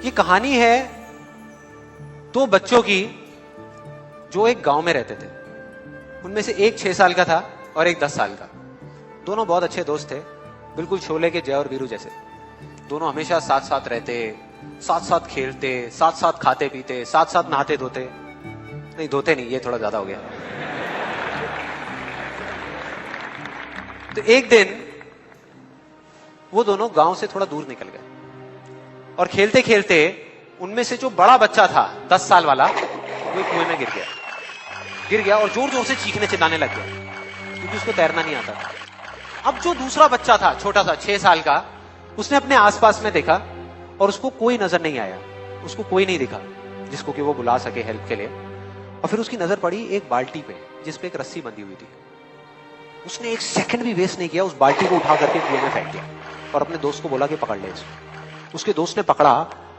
ये कहानी है दो बच्चों की जो एक गांव में रहते थे। उनमें से एक 6 साल का था और एक 10 साल का। दोनों बहुत अच्छे दोस्त थे, बिल्कुल शोले के जय और वीरू जैसे। दोनों हमेशा साथ साथ रहते, साथ साथ खेलते, साथ साथ खाते पीते, साथ साथ नहाते धोते। नहीं धोते नहीं, ये थोड़ा ज्यादा हो गया। तो एक दिन वो दोनों गांव से थोड़ा दूर निकल गए और खेलते खेलते उनमें से जो बड़ा बच्चा था 10 साल वाला, वो कुएं में गिर गया और जोर जोर से चीखने चिल्लाने लग गया क्योंकि उसको तैरना नहीं आता था। अब जो दूसरा बच्चा था छोटा सा 6 साल का, उसने अपने आसपास में देखा और उसको कोई नजर नहीं आया, उसको कोई नहीं दिखा जिसको कि वो बुला सके हेल्प के लिए। और फिर उसकी नजर पड़ी एक बाल्टी पे जिसपे एक रस्सी बंधी हुई थी। उसने एक सेकंड भी वेस्ट नहीं किया, उस बाल्टी को उठा करके कुएं में फेंक दिया और अपने दोस्त को बोला कि पकड़ ले इसको। उसके दोस्त ने पकड़ा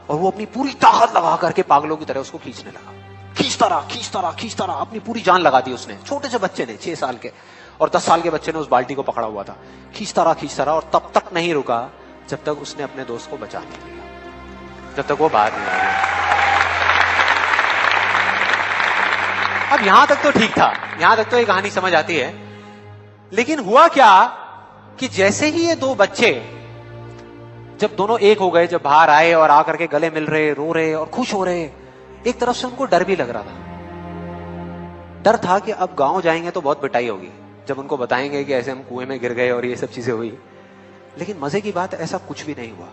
और वो अपनी पूरी ताकत लगा करके पागलों की तरह उसको खींचने लगा। खींचता रहा, अपनी पूरी जान लगा दी उसने। छोटे से बच्चे ने, 6 साल के और 10 साल के बच्चे ने उस बाल्टी को पकड़ा हुआ था। खींचता रहा और तब तक नहीं रुका जब तक उसने अपने दोस्त को बचा नहीं लिया, जब तक वो बाहर नहीं आ गया। अब यहां तक तो ठीक था, यहां तक तो ये कहानी समझ आती है। लेकिन हुआ क्या कि जैसे ही ये दो बच्चे जब दोनों एक हो गए, जब बाहर आए और आकर के गले मिल रहे, रो रहे और खुश हो रहे, एक तरफ से उनको डर भी लग रहा था। डर था कि अब गांव जाएंगे तो बहुत पिटाई होगी जब उनको बताएंगे कि ऐसे हम कुएं में गिर गए और ये सब चीजें हुई। लेकिन मजे की बात, ऐसा कुछ भी नहीं हुआ।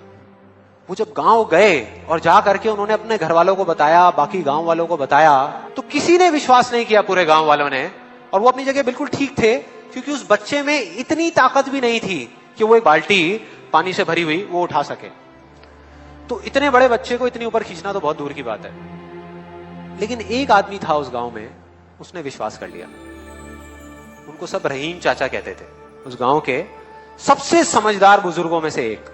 वो जब गांव गए और जा करके उन्होंने अपने घर वालों को बताया, बाकी गांव वालों को बताया, तो किसी ने विश्वास नहीं किया, पूरे गांव वालों ने। और वो अपनी जगह बिल्कुल ठीक थे क्योंकि उस बच्चे में इतनी ताकत भी नहीं थी कि वो एक बाल्टी पानी से भरी हुई वो उठा सके। तो इतने बड़े बच्चे को इतनी ऊपर खींचना तो बहुत दूर की बात है। लेकिन एक आदमी था उस गांव में, उसने विश्वास कर लिया। उनको सब रहीम चाचा कहते थे, उस गांव के सबसे समझदार बुजुर्गों में से एक।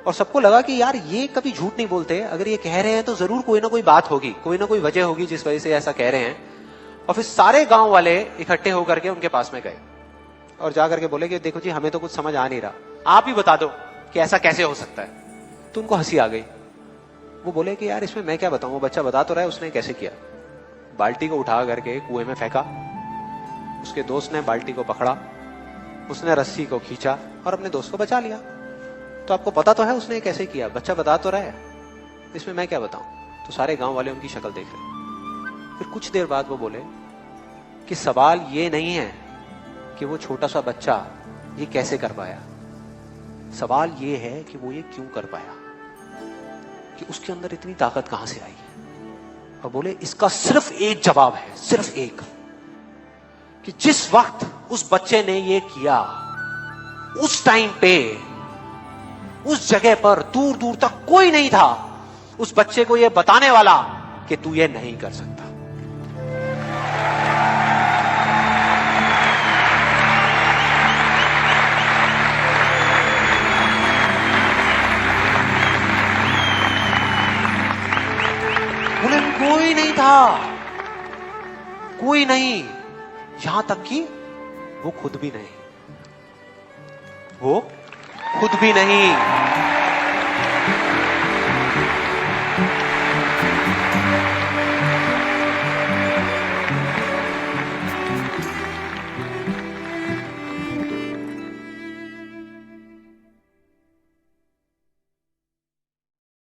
और सबको लगा कि यार ये कभी झूठ नहीं बोलते, अगर ये कह रहे हैं तो जरूर कोई ना कोई बात होगी, कोई ना कोई वजह होगी जिस वजह से ऐसा कह रहे हैं। और फिर सारे गांव वाले इकट्ठे होकर के उनके पास में गए और जाकर के बोले कि देखो जी, हमें तो कुछ समझ आ नहीं रहा, आप ही बता दो कि ऐसा कैसे हो सकता है। तो उनको हंसी आ गई। वो बोले कि यार इसमें मैं क्या बताऊं, वो बच्चा बता तो रहा है उसने कैसे किया। बाल्टी को उठा करके कुएं में फेंका, उसके दोस्त ने बाल्टी को पकड़ा, उसने रस्सी को खींचा और अपने दोस्त को बचा लिया। तो आपको पता तो है उसने कैसे किया, बच्चा बता तो रहा है, इसमें मैं क्या बताऊं। तो सारे गांव वाले उनकी शक्ल देख रहे। फिर कुछ देर बाद वो बोले कि सवाल ये नहीं है कि वो छोटा सा बच्चा ये कैसे कर पाया, सवाल ये है कि वो ये क्यों कर पाया, कि उसके अंदर इतनी ताकत कहां से आई। और बोले इसका सिर्फ एक जवाब है, सिर्फ एक, कि जिस वक्त उस बच्चे ने ये किया, उस टाइम पे उस जगह पर दूर दूर तक कोई नहीं था उस बच्चे को ये बताने वाला कि तू ये नहीं कर सकता। बोले कोई नहीं था, कोई नहीं, यहां तक कि वो खुद भी नहीं, वो खुद भी नहीं।